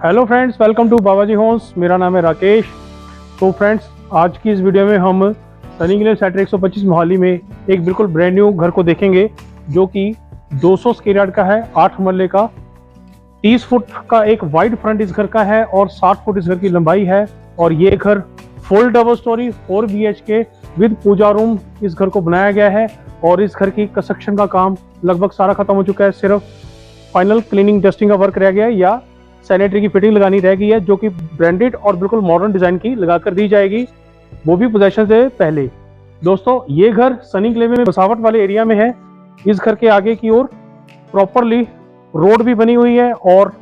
Hello friends, welcome to Babaji Holmes. मेरा नाम है राकेश। तो फ्रेंड्स, आज की इस वीडियो में हम सनी ग्लेन सेक्टर 125 मोहाली में एक बिल्कुल ब्रांड न्यू घर को देखेंगे जो कि 200 स्क्वायर यार्ड का है, 8 मरले का, 30 फुट का एक वाइड फ्रंट इस घर का है और 60 फुट इस घर की लंबाई है। और ये घर full double storey 4 BHK with puja room इस घर को बनाया गया है। और इस घर की कंस्ट्रक्शन का काम लगभग सारा खत्म हो चुका है, सिर्फ फाइनल क्लीनिंग डस्टिंग का वर्क रह गया है या सैनिटरी की फिटिंग लगानी रह गई है, जो कि ब्रांडेड और बिल्कुल मॉडर्न डिजाइन की लगाकर दी जाएगी, वो भी पोजेशन से पहले। दोस्तों, ये घर सनी ग्लेन में बसावट वाले एरिया में है। इस घर के आगे की ओर प्रॉपरली रोड भी बनी हुई है और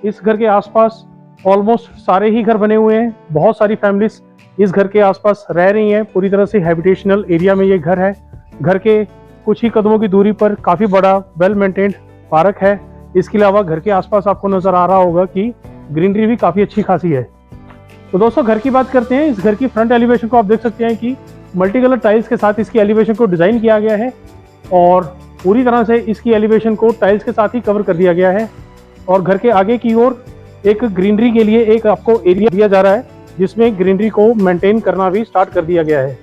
इस घर के आसपास ऑलमोस्ट सारे ही घर बने हुए हैं। बहुत सारी फैमिलीज इस घर के आसपास रह रही हैं। पूरी तरह से हैबिटेशनल एरिया में ये घर है। घर के कुछ ही कदमों की दूरी पर काफी बड़ा वेल मेंटेन्ड पार्क है। इसके अलावा घर के आसपास आपको नजर आ रहा होगा कि ग्रीनरी भी काफी अच्छी खासी है। तो दोस्तों, घर की बात करते हैं। इस घर की फ्रंट एलिवेशन को आप देख सकते हैं कि मल्टी कलर टाइल्स के साथ इसकी एलिवेशन को डिजाइन किया गया है और पूरी तरह से इसकी एलिवेशन को टाइल्स के साथ ही कवर कर दिया गया है। और घर के आगे की ओर एक ग्रीनरी के लिए एक आपको एरिया दिया जा रहा है, जिसमें ग्रीनरी को मेंटेन करना भी स्टार्ट कर दिया गया है।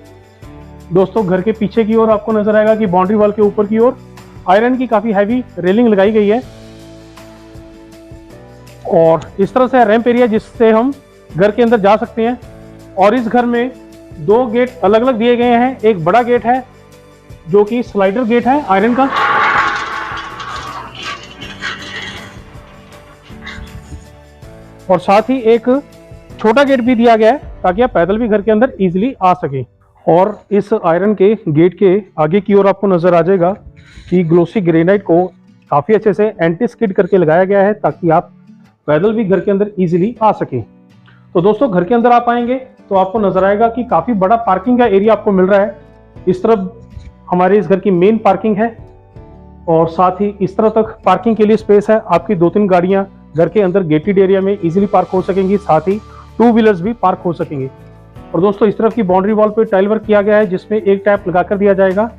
दोस्तों, घर के पीछे की ओर आपको नजर आएगा कि बाउंड्री वॉल के ऊपर की ओर आयरन की काफी हैवी रेलिंग लगाई गई है और इस तरह से रैंप एरिया जिससे हम घर के अंदर जा सकते हैं। और इस घर में 2 गेट अलग अलग दिए गए हैं। एक बड़ा गेट है जो कि स्लाइडर गेट है आयरन का, और साथ ही एक छोटा गेट भी दिया गया है ताकि आप पैदल भी घर के अंदर इजीली आ सकें। और इस आयरन के गेट के आगे की ओर आपको नजर आ जाएगा कि ग्लोसी ग्रेनाइट को काफी अच्छे से एंटी स्किड करके लगाया गया है ताकि आप पैदल भी घर के अंदर इजीली आ सके। तो दोस्तों, घर के अंदर आप आएंगे तो आपको नजर आएगा कि काफी बड़ा पार्किंग का एरिया आपको मिल रहा है। इस तरफ हमारे इस घर की मेन पार्किंग है और साथ ही इस तरफ तक पार्किंग के लिए स्पेस है। आपकी 2-3 गाड़ियां घर के अंदर गेटेड एरिया में इजीली पार्क हो सकेंगी, साथ ही 2 व्हीलर्स भी पार्क हो सकेंगे। और दोस्तों, इस तरफ की बाउंड्री वॉल पे टाइल वर्क किया गया है जिसमें एक टैप लगाकर दिया जाएगा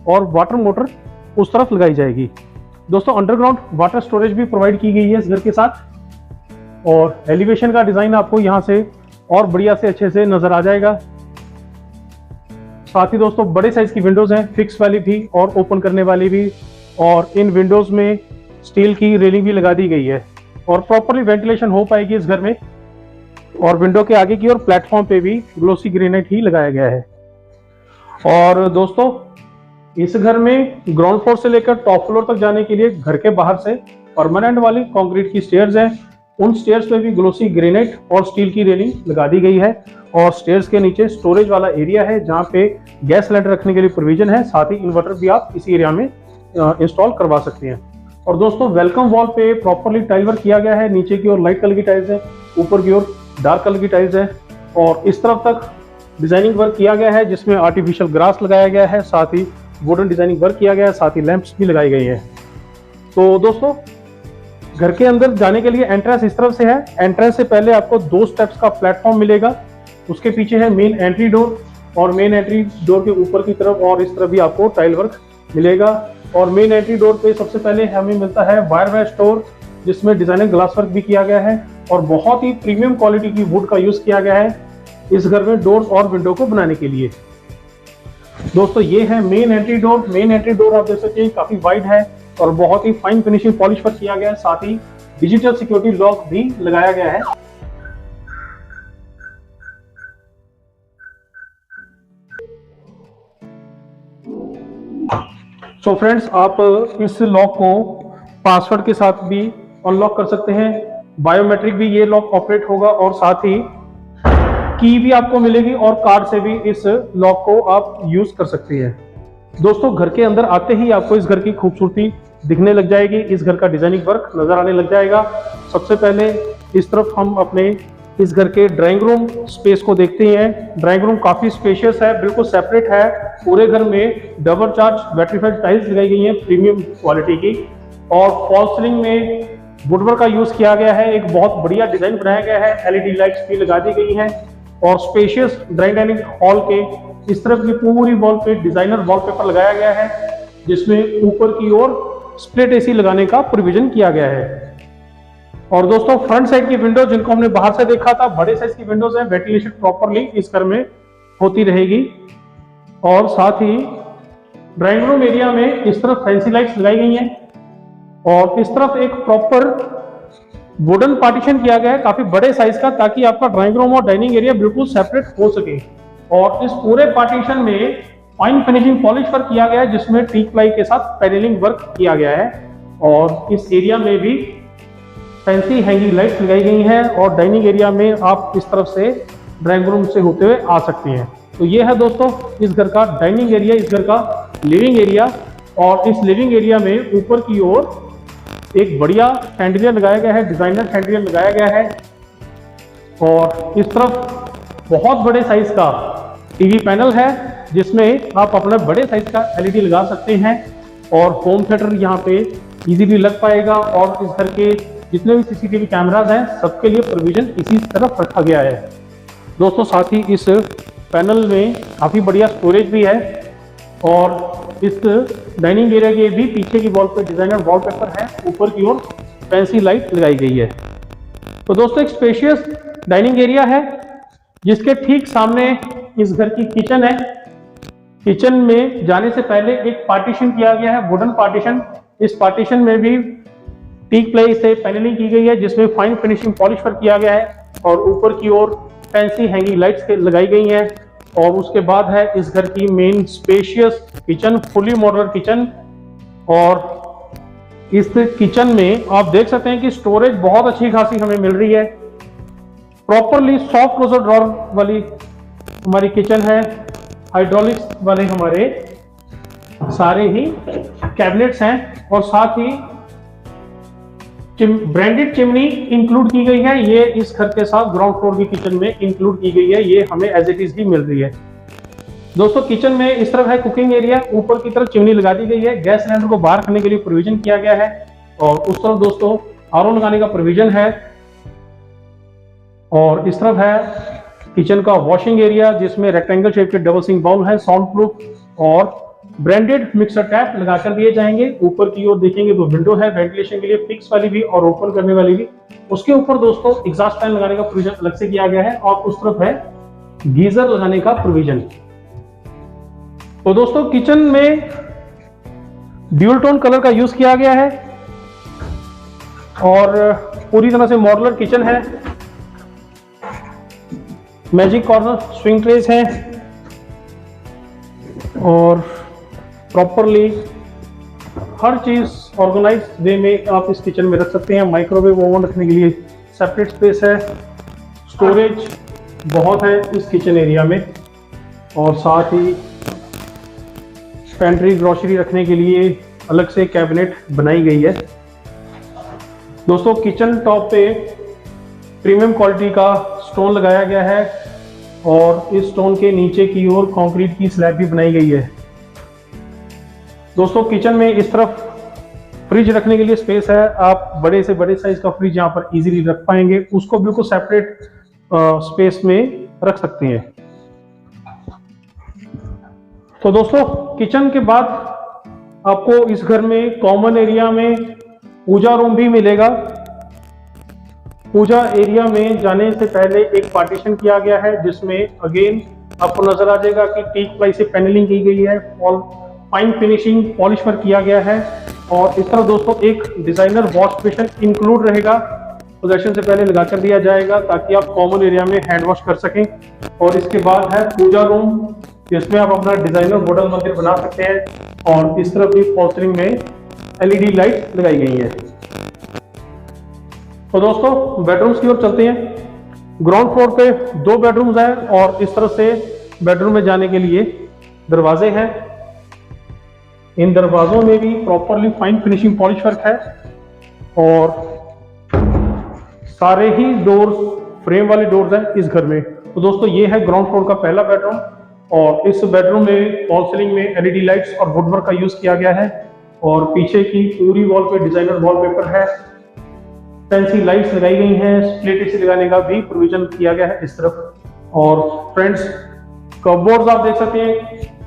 और वाटर मोटर उस तरफ लगाई जाएगी। दोस्तों, अंडरग्राउंड वाटर स्टोरेज भी प्रोवाइड की गई है इस घर के साथ। और एलिवेशन का डिजाइन आपको यहां से और बढ़िया से अच्छे से नजर आ जाएगा। साथ ही दोस्तों, बड़े साइज की विंडोज हैं, फिक्स वाली भी और ओपन करने वाली भी। और इन विंडोज में स्टील की रेलिंग भी लगा दी गई है और प्रॉपरली वेंटिलेशन हो पाएगी इस घर में। और विंडो के आगे की ओर प्लेटफॉर्म पे भी ग्लोसी ग्रेनाइट ही लगाया गया है। और दोस्तों, इस घर में ग्राउंड फ्लोर से लेकर टॉप फ्लोर तक जाने के लिए घर के बाहर से परमानेंट वाली कंक्रीट की स्टेयर्स हैं। उन स्टेयर्स पे भी ग्लोसी ग्रेनाइट और स्टील की रेलिंग लगा दी गई है। और स्टेयर्स के नीचे स्टोरेज वाला एरिया है जहां पे गैस सिलेंडर रखने के लिए प्रोविजन है। साथ ही इन्वर्टर भी आप इसी एरिया में इंस्टॉल करवा सकते हैं। और दोस्तों, वेलकम वॉल पे प्रॉपरली टाइल वर्क किया गया है। नीचे की ओर लाइट कलर की टाइल्स है, ऊपर की ओर डार्क कलर की टाइल्स है और इस तरफ तक डिजाइनिंग वर्क किया गया है जिसमें आर्टिफिशियल ग्रास लगाया गया है, साथ ही वुडन डिजाइनिंग वर्क किया गया है, साथ ही लैंप्स भी लगाई गई है। तो दोस्तों, घर के अंदर जाने के लिए एंट्रेंस इस तरफ से है। एंट्रेंस से पहले आपको 2 स्टेप्स का प्लेटफॉर्म मिलेगा। उसके पीछे है मेन एंट्री डोर और मेन एंट्री डोर के ऊपर की तरफ और इस तरफ भी आपको टाइल वर्क मिलेगा। और मेन एंट्री डोर पे सबसे पहले हमें मिलता है वायर मेश डोर, जिसमें डिजाइनर ग्लास वर्क भी किया गया है और बहुत ही प्रीमियम क्वालिटी की वुड का यूज किया गया है इस घर में डोर्स और विंडो को बनाने के लिए। दोस्तों, ये है main entry door. Main entry door आप देख सकते हैं काफी वाइड है और बहुत ही फाइन फिनिशिंग पॉलिश पर किया गया है। साथ ही डिजिटल सिक्योरिटी लॉक भी लगाया गया है। सो फ्रेंड्स, आप इस लॉक को पासवर्ड के साथ भी अनलॉक कर सकते हैं। बायोमेट्रिक भी ये लॉक ऑपरेट होगा और साथ ही की भी आपको मिलेगी और कार्ड से भी इस लॉक को आप यूज कर सकते हैं। दोस्तों, घर के अंदर आते ही आपको इस घर की खूबसूरती दिखने लग जाएगी। इस घर का डिजाइनिंग वर्क नजर आने लग जाएगा। सबसे पहले इस तरफ हम अपने इस घर के ड्राइंग रूम स्पेस को देखते हैं। ड्राइंग रूम काफी स्पेशियस है, बिल्कुल सेपरेट है। पूरे घर में डबल चार्ज वेट्रीफाइड टाइल्स लगाई गई हैं प्रीमियम क्वालिटी की और फॉल सीलिंग में वुडवर्क का यूज किया गया है। एक बहुत बढ़िया डिजाइन बनाया गया है। LED लाइट्स भी लगा दी गई हैं और स्पेशियस ड्राइंग डाइनिंग हॉल के इस तरफ की पूरी वॉल पे डिजाइनर वॉलपेपर लगाया गया है जिसमें ऊपर की ओर स्प्लिट AC लगाने का प्रोविजन किया गया है। और दोस्तों फ्रंट साइड की विंडो जिनको हमने बाहर से देखा था, बड़े साइज की विंडोज हैं, वेंटिलेशन प्रॉपरली इस घर में होती रहेगी। और साथ ही ड्राइंग रूम एरिया में इस तरफ फैंसी लाइट्स लगाई गई हैं और इस तरफ एक प्रॉपर वुडन पार्टीशन किया गया है काफी बड़े साइज का, ताकि आपका ड्राइंग रूम और डाइनिंग एरिया बिल्कुल सेपरेट हो सके। और इस पूरे पार्टीशन में फाइन फिनिशिंग पॉलिश वर्क किया गया है, जिसमें टीक प्लाई के साथ पैनलिंग वर्क किया गया है। और इस एरिया में भी फैंसी हैंगिंग लाइट्स लगाई गई हैं और डाइनिंग एरिया में आप इस तरफ से ड्राइंग रूम से होते हुए आ सकते हैं। तो ये है दोस्तों इस घर का डाइनिंग एरिया, इस घर का लिविंग एरिया। और इस लिविंग एरिया में ऊपर की ओर एक बढ़िया शैंडिलियर लगाया गया है, डिजाइनर शैंडिलियर लगाया गया है। और इस तरफ बहुत बड़े साइज का टीवी पैनल है, जिसमें आप अपना बड़े साइज का एलईडी लगा सकते हैं और होम थिएटर यहाँ पे इजीली लग पाएगा। और इस घर के जितने भी सीसीटीवी कैमराज हैं सबके लिए प्रोविजन इसी तरफ रखा गया है। दोस्तों साथ ही इस पैनल में काफ़ी बढ़िया स्टोरेज भी है और इस डाइनिंग एरिया के भी पीछे की वॉल पे डिजाइनर वॉलपेपर है, ऊपर की ओर फैंसी लाइट लगाई गई है। तो दोस्तों एक स्पेशियस डाइनिंग एरिया है, जिसके ठीक सामने इस घर की किचन है। किचन में जाने से पहले एक पार्टीशन किया गया है, वुडन पार्टीशन। इस पार्टीशन में भी टीक प्लाई से पैनलिंग की गई है, जिसमें फाइन फिनिशिंग पॉलिश वर्क किया गया है और ऊपर की ओर फैंसी हैंगिंग लाइट्स लगाई गई हैं। और उसके बाद है इस घर की main spacious kitchen, fully modular kitchen. और इस किचन में आप देख सकते हैं कि स्टोरेज बहुत अच्छी खासी हमें मिल रही है। प्रॉपरली सॉफ्ट क्लोजर ड्रॉर वाली हमारी किचन है, हाइड्रोलिक्स वाले हमारे सारे ही कैबिनेट्स हैं और साथ ही ब्रांडेड चिमनी इंक्लूड की गई है। ये इस घर के साथ ग्राउंड फ्लोर की किचन में इंक्लूड की गई है, ये हमें एज इट इज ही मिल रही है। दोस्तों किचन में इस तरफ है कुकिंग एरिया, ऊपर की तरफ चिमनी लगा दी गई है, गैस सिलेंडर को बाहर करने के लिए प्रोविजन किया गया है। और उस तरफ दोस्तों आरओ लगाने का प्रोविजन है। और इस तरफ है किचन का वॉशिंग एरिया, जिसमें रेक्टेंगल शेप के डबल सिंक बाउल है, साउंड प्रूफ और ब्रांडेड मिक्सर टैप लगाकर दिए जाएंगे। ऊपर की ओर देखेंगे तो विंडो है वेंटिलेशन के लिए, फिक्स वाली भी और ओपन करने वाली भी। उसके ऊपर दोस्तों एग्जॉस्ट फैन लगाने का प्रोविजन अलग से किया गया है और उस तरफ है गीजर लगाने का प्रोविजन। तो दोस्तों किचन में ड्यूल टोन कलर का यूज किया गया है और पूरी तरह से मॉड्यूलर किचन है। मैजिक कॉर्नर स्विंग ट्रेस है और प्रॉपरली हर चीज ऑर्गेनाइज वे में आप इस किचन में रख सकते हैं। माइक्रोवेव ओवन रखने के लिए सेपरेट स्पेस है, स्टोरेज बहुत है इस किचन एरिया में और साथ ही पेंट्री ग्रोसरी रखने के लिए अलग से कैबिनेट बनाई गई है। दोस्तों किचन टॉप पे प्रीमियम क्वालिटी का स्टोन लगाया गया है और इस स्टोन के नीचे की ओर कंक्रीट की स्लैब भी बनाई गई है। दोस्तों किचन में इस तरफ फ्रिज रखने के लिए स्पेस है, आप बड़े से बड़े साइज का फ्रिज यहाँ पर इजीली रख पाएंगे, उसको बिल्कुल सेपरेट स्पेस में रख सकते हैं। तो दोस्तों किचन के बाद आपको इस घर में कॉमन एरिया में पूजा रूम भी मिलेगा। पूजा एरिया में जाने से पहले एक पार्टीशन किया गया है, जिसमें अगेन आपको नजर आ जाएगा कि टीक प्लाई से पैनलिंग की गई है, फाइन फिनिशिंग पॉलिश वर्क किया गया है। और इस तरह दोस्तों एक डिजाइनर वॉश बेसिन इंक्लूड रहेगा, पोजेशन से पहले लगा कर दिया जाएगा ताकि आप कॉमन एरिया में हैंड वॉश कर सकें। और इसके बाद है पूजा रूम, जिसमें आप अपना डिजाइनर मॉडल मंदिर बना सकते हैं और इस तरफ भी फॉल सीलिंग में एलईडी लाइट लगाई गई है। तो दोस्तों बेडरूम्स की ओर चलते हैं। ग्राउंड फ्लोर पे 2 बेडरूम्स हैं और इस तरफ से बेडरूम में जाने के लिए दरवाजे हैं। इन दरवाजों में भी properly fine finishing polish work है और सारे ही डोर्स फ्रेम वाले डोर्स हैं इस घर में। तो दोस्तों ये है ग्राउंड फ्लोर का पहला बेडरूम और इस बेडरूम में फॉल सीलिंग में एलईडी लाइट्स और वुडवर्क का यूज किया गया है और पीछे की पूरी वॉल पे डिजाइनर वॉलपेपर है, फैंसी लाइट्स लगाई गई हैं, स्प्लिट एसी लगाने का भी प्रोविजन किया गया है इस तरफ। और फ्रेंड्स कपबोर्ड्स आप देख सकते हैं,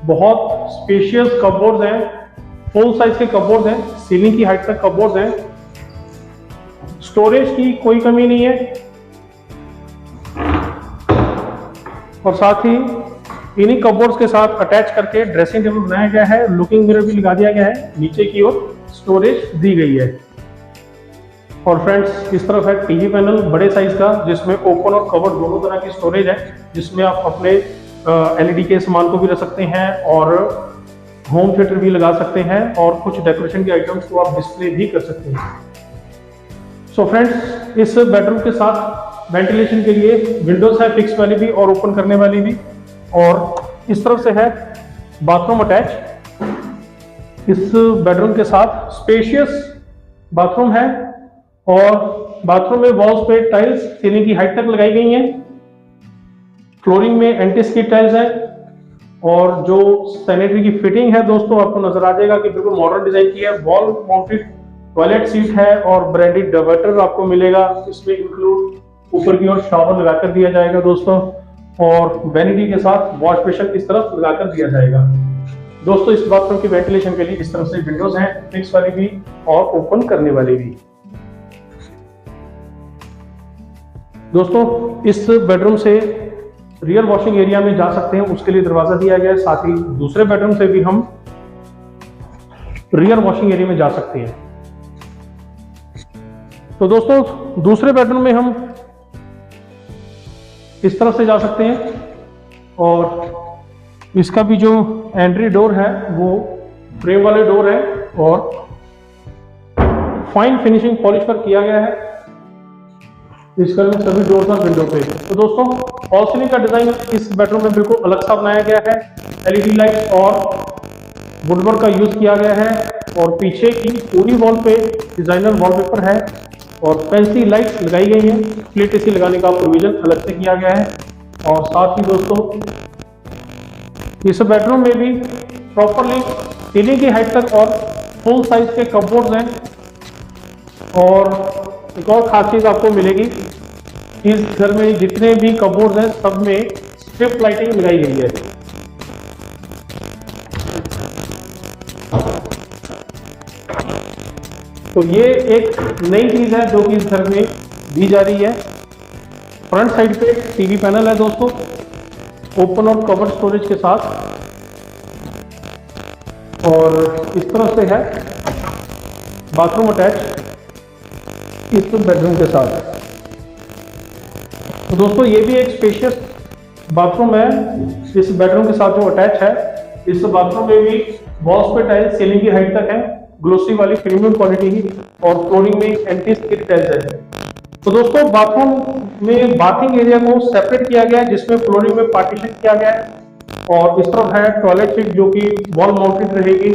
बहुत स्पेशियस कपबोर्ड्स हैं, फुल साइज के कपबोर्ड्स हैं, सीलिंग की हाइट तक कपबोर्ड्स हैं। स्टोरेज की कोई कमी नहीं है और साथ ही इन्हीं कपबोर्ड्स के साथ अटैच करके ड्रेसिंग टेबल बनाया गया है, लुकिंग मिरर भी लगा दिया गया है, नीचे की ओर स्टोरेज दी गई है। और फ्रेंड्स इस तरफ है टीवी पैनल बड़े साइज का, जिसमें ओपन और कवर्ड दोनों तरह की स्टोरेज है, जिसमें आप अपने एलईडी के सामान को भी रख सकते हैं और होम थिएटर भी लगा सकते हैं और कुछ डेकोरेशन के आइटम्स को आप डिस्प्ले भी कर सकते हैं। सो फ्रेंड्स इस बेडरूम के साथ वेंटिलेशन के लिए विंडोज है, फिक्स वाली भी और ओपन करने वाली भी। और इस तरफ से है बाथरूम अटैच। इस बेडरूम के साथ स्पेशियस बाथरूम है और बाथरूम में वॉल्स पे टाइल्स सीलिंग की हाइट तक लगाई गई हैं। फ्लोरिंग में एंटी स्किड टाइल्स है और जो सैनिटरी की फिटिंग है दोस्तों आपको नजर आ जाएगा कि बिल्कुल मॉडर्न डिजाइन की है। वॉल माउंटेड टॉयलेट सीट है और ब्रांडेड डाइवर्टर आपको मिलेगा, इसमें इंक्लूड ऊपर की ओर शावर लगाकर दिया जाएगा दोस्तों, और वैनिटी के साथ वॉश बेसिन इस तरफ लगाकर दिया जाएगा दोस्तों। इस बाथरूम की वेंटिलेशन के लिए इस तरफ से विंडोज हैं, फिक्स वाली भी और ओपन करने वाली भी। दोस्तों इस बेडरूम से रियर वॉशिंग एरिया में जा सकते हैं, उसके लिए दरवाजा दिया गया है। साथ ही दूसरे बेडरूम से भी हम रियर वॉशिंग एरिया में जा सकते हैं। तो दोस्तों दूसरे बेडरूम में हम इस तरफ से जा सकते हैं और इसका भी जो एंट्री डोर है वो फ्रेम वाले डोर है और फाइन फिनिशिंग पॉलिश पर किया गया है इस घर में सभी डोर्स और विंडो पे। तो दोस्तों फॉल सीलिंग का डिजाइन इस बेडरूम में बिल्कुल अलग सा बनाया गया है। एलईडी लाइट्स और वुडवर्क का यूज किया गया है और पीछे की पूरी वॉल पे डिजाइनर वॉलपेपर है और फैंसी लाइट्स लगाई गई हैं। स्प्लिट एसी लगाने का प्रोविजन अलग से किया गया है। और साथ ही दोस्तों इस बेडरूम में भी प्रॉपरली सीलिंग की हाइट तक और फुल साइज के कपबोर्ड्स हैं। और एक और खास चीज आपको मिलेगी, इस घर में जितने भी कपबोर्ड्स हैं सब में स्ट्रिप लाइटिंग लगाई गई है। तो ये एक नई चीज है जो कि इस घर में दी जा रही है। फ्रंट साइड पे टीवी पैनल है दोस्तों, ओपन और कवर्ड स्टोरेज के साथ, और इस तरह से है बाथरूम अटैच इस बेडरूम के साथ। तो दोस्तों ये भी एक स्पेशियस बाथरूम है इस बेडरूम के साथ जो अटैच है। इस बाथरूम में भी वॉल्स पे टाइल्स सीलिंग की हाइट तक है, ग्लोसी वाली प्रीमियम क्वालिटी की, और फ्लोरिंग में एंटी स्किड टाइल्स है। तो दोस्तों बाथरूम में बाथिंग एरिया को सेपरेट किया गया है, जिसमें फ्लोरिंग में पार्टीशन किया गया है। और इस तरफ है टॉयलेट सीट जो कि वॉल माउंटेड रहेगी,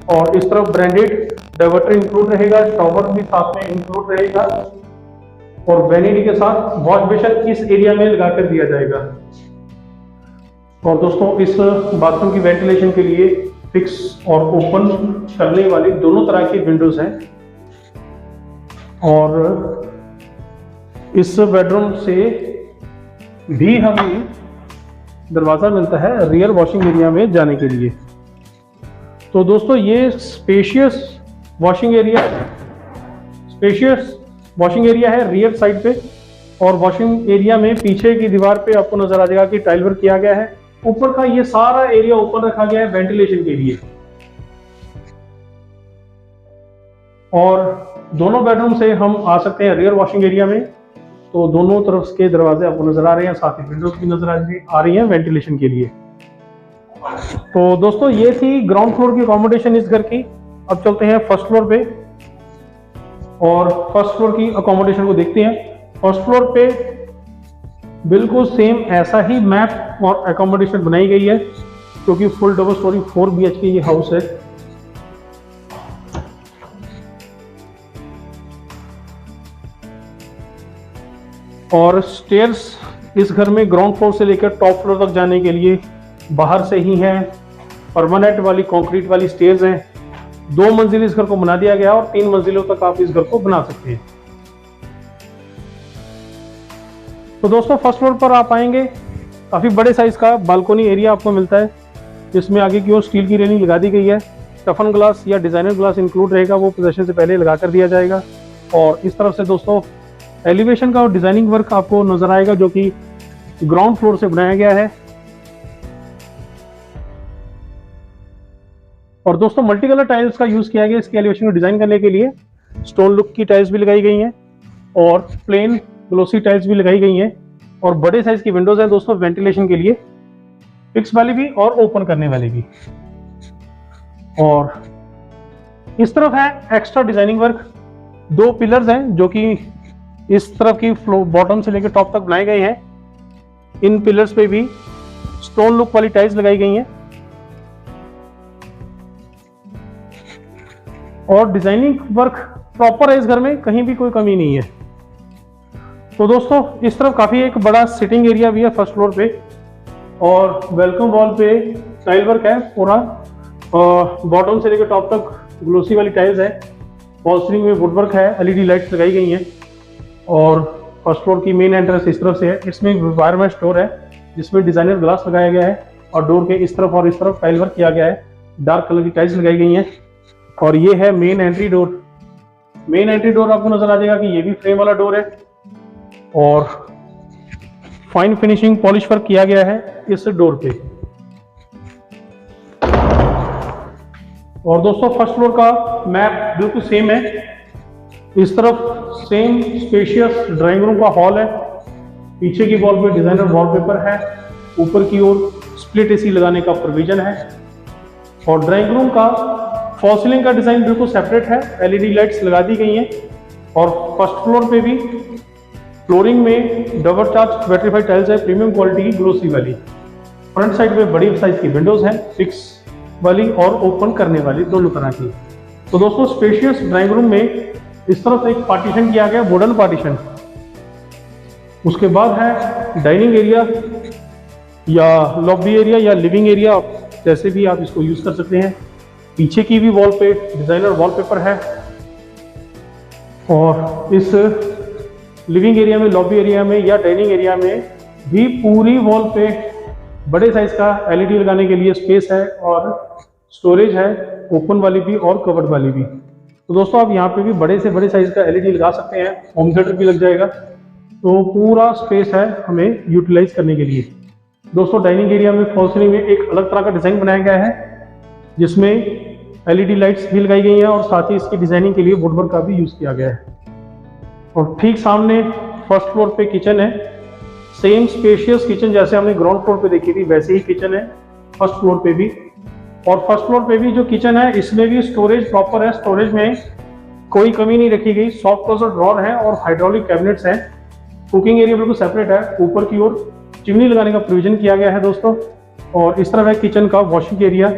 और इस तरफ ब्रांडेड डाइवर्टर इंक्लूड रहेगा, शॉवर भी साथ में इंक्लूड रहेगा, और वैनिटी के साथ वॉश बेसिन इस एरिया में लगाकर दिया जाएगा। और दोस्तों इस बाथरूम की वेंटिलेशन के लिए फिक्स और ओपन करने वाली दोनों तरह की विंडोज हैं। और इस बेडरूम से भी हमें दरवाजा मिलता है रियर वॉशिंग एरिया में जाने के लिए। तो दोस्तों ये स्पेशियस वॉशिंग एरिया है रियर साइड पे, और वॉशिंग एरिया में पीछे की दीवार पे आपको नजर आ जाएगा कि टाइल वर्क किया गया है। ऊपर का ये सारा एरिया ओपन रखा गया है वेंटिलेशन के लिए। और दोनों बेडरूम से हम आ सकते हैं रियर वॉशिंग एरिया में। तो दोनों तरफ के दरवाजे आपको नजर आ रहे हैं, साथ ही विंडोज भी नजर आ रही हैं वेंटिलेशन के लिए। तो दोस्तों ये थी ग्राउंड फ्लोर की अकोमोडेशन इस घर की। अब चलते हैं फर्स्ट फ्लोर पे और फर्स्ट फ्लोर की अकोमोडेशन को देखते हैं। फर्स्ट फ्लोर पे बिल्कुल सेम ऐसा ही मैप और अकोमोडेशन बनाई गई है, क्योंकि फुल डबल स्टोरी 4 BHK ये हाउस है। और स्टेयर्स इस घर में ग्राउंड फ्लोर से लेकर टॉप फ्लोर तक जाने के लिए बाहर से ही हैं। परमानेंट वाली कंक्रीट वाली स्टेयर्स हैं। 2 मंजिल इस घर को बना दिया गया और 3 मंजिलों तक आप इस घर को बना सकते हैं। तो दोस्तों फर्स्ट फ्लोर पर आप आएंगे, काफी बड़े साइज का बालकोनी एरिया आपको मिलता है, जिसमें आगे की ओर स्टील की रेलिंग लगा दी गई है। टफन ग्लास या डिजाइनर ग्लास इंक्लूड रहेगा, वो पोजेशन से पहले लगा कर दिया जाएगा। और इस तरफ से दोस्तों एलिवेशन का और डिजाइनिंग वर्क आपको नजर आएगा जो कि ग्राउंड फ्लोर से बनाया गया है। और दोस्तों मल्टी कलर टाइल्स का यूज किया गया इसके एलिवेशन को डिजाइन करने के लिए। स्टोन लुक की टाइल्स भी लगाई गई हैं और प्लेन ग्लोसी टाइल्स भी लगाई गई हैं और बड़े साइज की विंडोज हैं दोस्तों वेंटिलेशन के लिए, फिक्स वाली भी और ओपन करने वाली भी। और इस तरफ है एक्स्ट्रा डिजाइनिंग वर्क, 2 पिलर्स हैं जो कि इस तरफ की बॉटम से लेकर टॉप तक बनाए गए हैं। इन पिलर्स पे भी स्टोन लुक वाली टाइल्स लगाई गई हैं और डिजाइनिंग वर्क प्रॉपर है इस घर में, कहीं भी कोई कमी नहीं है। तो दोस्तों इस तरफ काफी एक बड़ा सिटिंग एरिया भी है फर्स्ट फ्लोर पे और वेलकम वॉल पे टाइल वर्क है पूरा, बॉटम से लेकर टॉप तक ग्लोसी वाली टाइल्स है। वॉल सीलिंग में वुड वर्क है, एलईडी लाइट्स लगाई गई हैं और फर्स्ट फ्लोर की मेन एंट्रेंस इस तरफ से है। इसमें वायरमेश डोर है जिसमें डिजाइनर ग्लास लगाया गया है और डोर के इस तरफ और इस तरफ टाइल वर्क किया गया है, डार्क कलर की टाइल्स लगाई गई हैं। और ये है main entry door. Main entry door आपको नजर आ जाएगा कि ये भी फ्रेम वाला डोर है और फाइन फिनिशिंग पॉलिश वर्क किया गया है इस डोर पे। और दोस्तों फर्स्ट फ्लोर का मैप बिल्कुल सेम है। इस तरफ सेम स्पेशियस ड्राइंग रूम का हॉल है, पीछे की वॉल पे डिजाइनर वॉलपेपर है, ऊपर की ओर स्प्लिट एसी लगाने का प्रोविजन है और ड्राइंग रूम का फॉल सीलिंग का डिजाइन बिल्कुल सेपरेट है, एलईडी लाइट्स लगा दी गई हैं। और फर्स्ट फ्लोर पे भी फ्लोरिंग में डबल चार्ज बैटरीफाइड टाइल्स है, प्रीमियम क्वालिटी की ग्लोसी वाली। फ्रंट साइड में बड़ी साइज की विंडोज हैं, फिक्स वाली और ओपन करने वाली दोनों तरह की। तो दोस्तों स्पेशियस ड्राइंग रूम में इस तरफ एक पार्टीशन किया गया, वुडन पार्टीशन। उसके बाद है डाइनिंग एरिया या लॉबी एरिया या लिविंग एरिया, जैसे भी आप इसको यूज कर सकते हैं। पीछे की भी वॉल पे डिजाइनर वॉलपेपर है और इस लिविंग एरिया में, लॉबी एरिया में या डाइनिंग एरिया में भी पूरी वॉल पे बड़े साइज का एलईडी लगाने के लिए स्पेस है और स्टोरेज है, ओपन वाली भी और कवर्ड वाली भी। तो दोस्तों आप यहाँ पे भी बड़े से बड़े साइज का एलईडी लगा सकते हैं, होम थिएटर भी लग जाएगा, तो पूरा स्पेस है हमें यूटिलाइज करने के लिए। दोस्तों डाइनिंग एरिया में फॉल सीलिंग में एक अलग तरह का डिजाइन बनाया गया है जिसमें एलईडी लाइट्स भी लगाई गई हैं और साथ ही इसकी डिजाइनिंग के लिए वुडवर्क का भी यूज किया गया है। और ठीक सामने फर्स्ट फ्लोर पे किचन है, सेम स्पेशियस किचन जैसे हमने ग्राउंड फ्लोर पे देखी थी वैसे ही किचन है फर्स्ट फ्लोर पे भी। और फर्स्ट फ्लोर पे भी जो किचन है इसमें भी स्टोरेज प्रॉपर है, स्टोरेज में कोई कमी नहीं रखी गई, सॉफ्ट क्लोजर ड्रॉर है और हाइड्रोलिक कैबिनेट्स हैं। कुकिंग एरिया बिल्कुल सेपरेट है, ऊपर की ओर चिमनी लगाने का प्रोविजन किया गया है दोस्तों। और इस तरह है किचन का वॉशिंग एरिया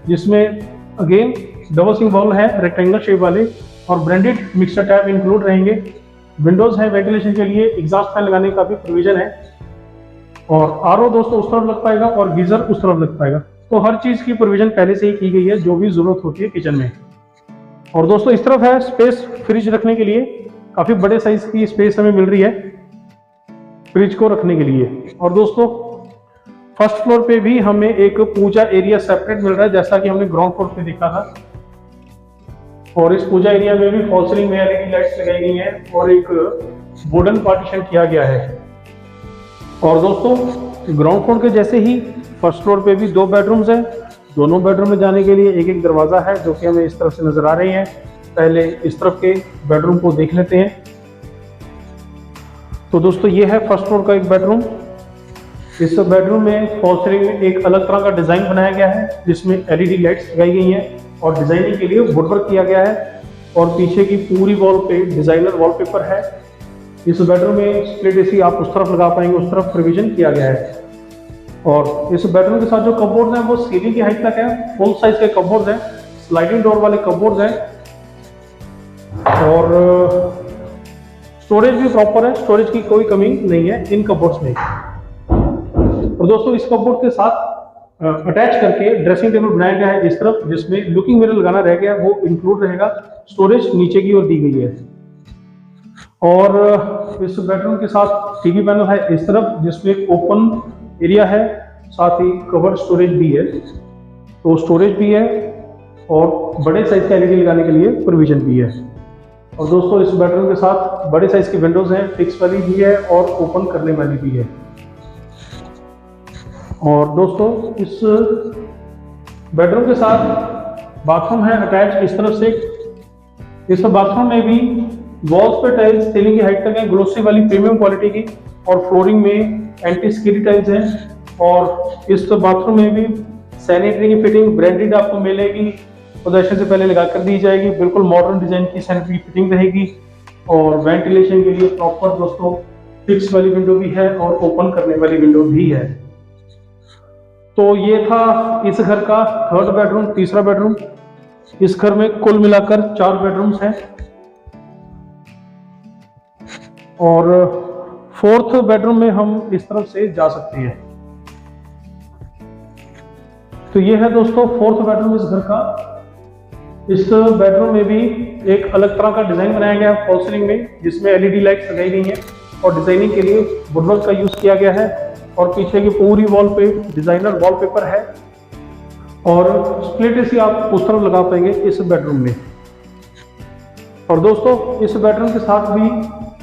जिसमें अगेन डबल सिंक बाउल है रेक्टेंगल शेप वाले और ब्रांडेड मिक्सर टैप इंक्लूड रहेंगे। विंडोज है वेंटिलेशन के लिए, एग्जॉस्ट फैन लगाने का भी प्रोविजन है और आरओ दोस्तों उस तरफ लग पाएगा और गीजर उस तरफ लग पाएगा। तो हर चीज की प्रोविजन पहले से ही की गई है जो भी जरूरत होती है किचन में। और दोस्तों इस तरफ है स्पेस फ्रिज रखने के लिए, काफी बड़े साइज की स्पेस हमें मिल रही है फ्रिज को रखने के लिए। और दोस्तों फर्स्ट फ्लोर पे भी हमें एक पूजा एरिया सेपरेट मिल रहा है जैसा कि हमने ग्राउंड फ्लोर पे देखा था। और इस पूजा एरिया में भी फॉल सीलिंग में एलईडी लाइट्स लगाई गई हैं और एक वुडन पार्टीशन किया गया है। और दोस्तों ग्राउंड फ्लोर के जैसे ही फर्स्ट फ्लोर पे भी 2 बेडरूम्स हैं, दोनों बेडरूम में जाने के लिए एक एक दरवाजा है जो कि हमें इस तरफ से नजर आ रही हैं। पहले इस तरफ के बेडरूम को देख लेते हैं। तो दोस्तों ये है फर्स्ट फ्लोर का एक बेडरूम। इस बेडरूम में फॉल सीलिंग में एक अलग तरह का डिजाइन बनाया गया है जिसमें एलईडी लाइट्स लगाई गई हैं और डिजाइनिंग के लिए वुडवर्क किया गया है और पीछे की पूरी वॉल पे डिजाइनर वॉलपेपर है। इस बेडरूम में स्प्लिट एसी आप उस तरफ लगा पाएंगे, उस तरफ प्रोविजन किया गया है। और इस बेडरूम के साथ जो कपबोर्ड्स हैं वो सीलिंग की हाइट तक है, फुल साइज के कपबोर्ड्स हैं, स्लाइडिंग डोर वाले कपबोर्ड्स हैं और स्टोरेज भी प्रॉपर है, स्टोरेज की कोई कमी नहीं है इन कपबोर्ड्स में। और दोस्तों इस कपबोर्ड के साथ अटैच करके ड्रेसिंग टेबल बनाया गया है इस तरफ, जिसमें लुकिंग मिरर लगाना रह गया, वो इंक्लूड रहेगा। स्टोरेज नीचे की ओर दी गई है। और इस बेडरूम के साथ टीवी पैनल है इस तरफ जिसमें ओपन एरिया है, साथ ही कवर स्टोरेज भी है। तो स्टोरेज भी है और बड़े साइज का एलईडी लगाने के लिए प्रोविजन भी है। और दोस्तों इस बेडरूम के साथ बड़े साइज की विंडोज हैं, फिक्स वाली भी है और ओपन करने वाली भी है। और दोस्तों इस बेडरूम के साथ बाथरूम है अटैच इस तरफ से। इस बाथरूम में भी वॉल्स पे टाइल्स सीलिंग की हाइट तक है, ग्लोसी वाली प्रीमियम क्वालिटी की, और फ्लोरिंग में एंटी स्किडी टाइल्स हैं। और इस बाथरूम में भी सैनिटरी की फिटिंग ब्रांडेड आपको मिलेगी, पोजेशन से पहले लगा कर दी जाएगी। बिल्कुल मॉडर्न डिजाइन की सैनिटरी फिटिंग रहेगी। और वेंटिलेशन के लिए प्रॉपर दोस्तों फिक्स वाली विंडो भी है और ओपन करने वाली विंडो भी है। तो ये था इस घर का थर्ड बेडरूम, तीसरा बेडरूम। इस घर में कुल मिलाकर 4 बेडरूम्स हैं और फोर्थ बेडरूम में हम इस तरफ से जा सकते हैं। तो ये है दोस्तों फोर्थ बेडरूम इस घर का। इस बेडरूम में भी एक अलग तरह का डिजाइन बनाया गया है फॉल सीलिंग में, जिसमें एलईडी लाइट्स लगाई गई हैं और डिजाइनिंग के लिए वुडवर्क का यूज किया गया है। और पीछे की पूरी वॉल पे डिजाइनर वॉलपेपर है और स्प्लिट एसी आप उस तरफ लगा पाएंगे इस बेडरूम में। और दोस्तों इस बेडरूम के साथ भी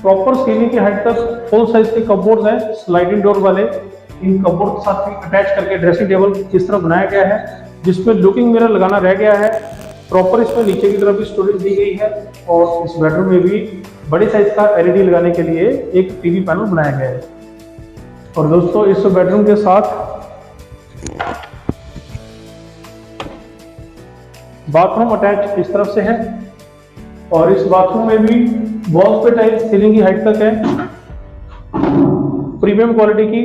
प्रॉपर सीलिंग की हाइट तक फुल साइज के कपबोर्ड्स हैं स्लाइडिंग डोर वाले। इन कपबोर्ड के साथ भी अटैच करके ड्रेसिंग टेबल इस तरफ बनाया गया है, जिसमें लुकिंग मिरर लगाना रह गया है। प्रॉपर इसमें नीचे की तरफ भी स्टोरेज दी गई है और इस बेडरूम में भी बड़ी साइज का एलईडी लगाने के लिए एक टीवी पैनल बनाया गया है। और दोस्तों इस बेडरूम के साथ बाथरूम अटैच इस तरफ से है और इस बाथरूम में भी वॉल्स पे टाइल्स सीलिंग की हाइट तक है, प्रीमियम क्वालिटी की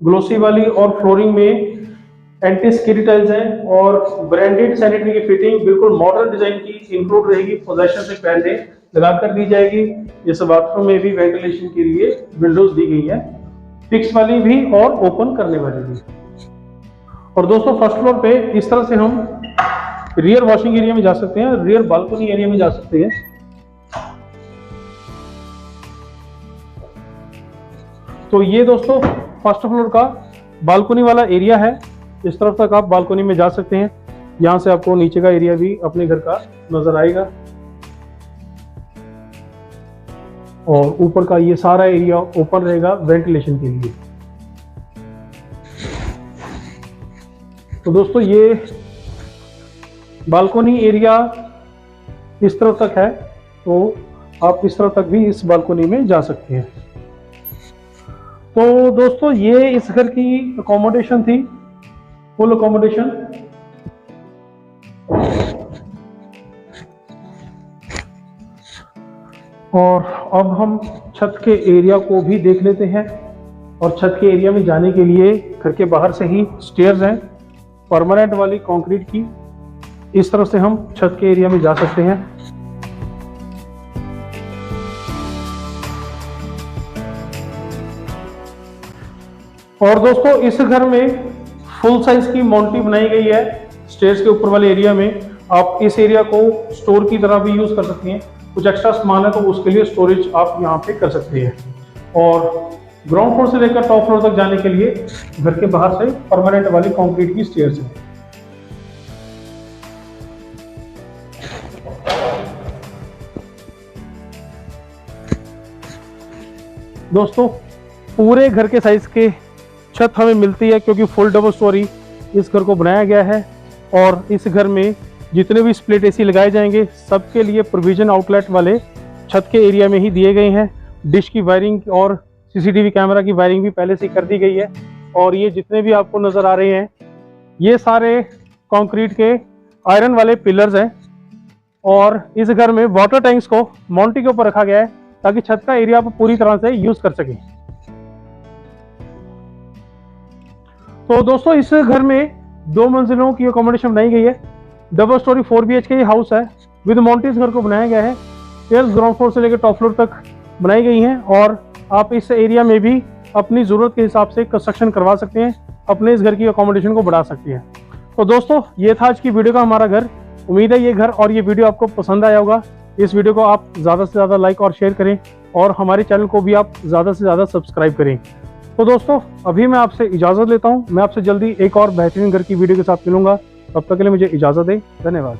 ग्लोसी वाली, और फ्लोरिंग में एंटी स्किडी टाइल्स हैं और ब्रांडेड सैनिटरी की फिटिंग बिल्कुल मॉडर्न डिजाइन की इंक्लूड रहेगी, पोजेशन से पहले लगा कर दी जाएगी। इस बाथरूम में भी वेंटिलेशन के लिए विंडोज दी गई है, फिक्स वाली भी और ओपन करने वाली भी। और दोस्तों फर्स्ट फ्लोर पे इस तरह से हम रियर वॉशिंग एरिया में जा सकते हैं, रियर बालकनी एरिया में जा सकते हैं। तो ये दोस्तों फर्स्ट फ्लोर का बालकनी वाला एरिया है। इस तरफ तक आप बालकनी में जा सकते हैं। यहां से आपको नीचे का एरिया भी अपने घर का नजर आएगा और ऊपर का ये सारा एरिया ओपन रहेगा वेंटिलेशन के लिए। तो दोस्तों ये बालकनी एरिया इस तरफ तक है, तो आप इस तरफ तक भी इस बालकनी में जा सकते हैं। तो दोस्तों ये इस घर की अकोमोडेशन थी, फुल अकोमोडेशन। और अब हम छत के एरिया को भी देख लेते हैं। और छत के एरिया में जाने के लिए घर के बाहर से ही स्टेयर्स हैं परमानेंट वाली कंक्रीट की। इस तरफ से हम छत के एरिया में जा सकते हैं। और दोस्तों इस घर में फुल साइज की मॉन्टी बनाई गई है स्टेयर्स के ऊपर वाले एरिया में। आप इस एरिया को स्टोर की तरह भी यूज कर सकती हैं, कुछ एक्स्ट्रा सामान है तो उसके लिए स्टोरेज आप यहाँ पे कर सकते हैं। और ग्राउंड फ्लोर से लेकर टॉप फ्लोर तक जाने के लिए घर के बाहर से परमानेंट वाली कंक्रीट की स्टेयर्स है। दोस्तों पूरे घर के साइज के छत हमें मिलती है, क्योंकि फुल डबल स्टोरी इस घर को बनाया गया है। और इस घर में जितने भी स्प्लिट एसी लगाए जाएंगे सबके लिए प्रोविजन आउटलेट वाले छत के एरिया में ही दिए गए हैं। डिश की वायरिंग और सीसीटीवी कैमरा की वायरिंग भी पहले से कर दी गई है। और ये जितने भी आपको नज़र आ रहे हैं ये सारे कंक्रीट के आयरन वाले पिलर्स हैं। और इस घर में वाटर टैंक्स को मॉन्टी के ऊपर रखा गया है ताकि छत का एरिया आप पूरी तरह से यूज कर सकें। तो दोस्तों इस घर में 2 मंजिलों की अकोमोडेशन बनाई गई है। डबल स्टोरी 4 BHK ये हाउस है, विद मॉन्टी इस घर को बनाया गया है। स्टेयर्स ग्राउंड फ्लोर से लेकर टॉप फ्लोर तक बनाई गई हैं और आप इस एरिया में भी अपनी ज़रूरत के हिसाब से कंस्ट्रक्शन करवा सकते हैं, अपने इस घर की अकोमोडेशन को बढ़ा सकते हैं। तो दोस्तों ये था आज की वीडियो का हमारा घर। उम्मीद है ये घर और ये वीडियो आपको पसंद आया होगा। इस वीडियो को आप ज़्यादा से ज़्यादा लाइक और शेयर करें और हमारे चैनल को भी आप ज़्यादा से ज़्यादा सब्सक्राइब करें। तो दोस्तों अभी मैं आपसे इजाज़त लेता हूं। मैं आपसे जल्दी एक और बेहतरीन घर की वीडियो के साथ मिलूंगा। तब तक के लिए मुझे इजाज़त दें। धन्यवाद।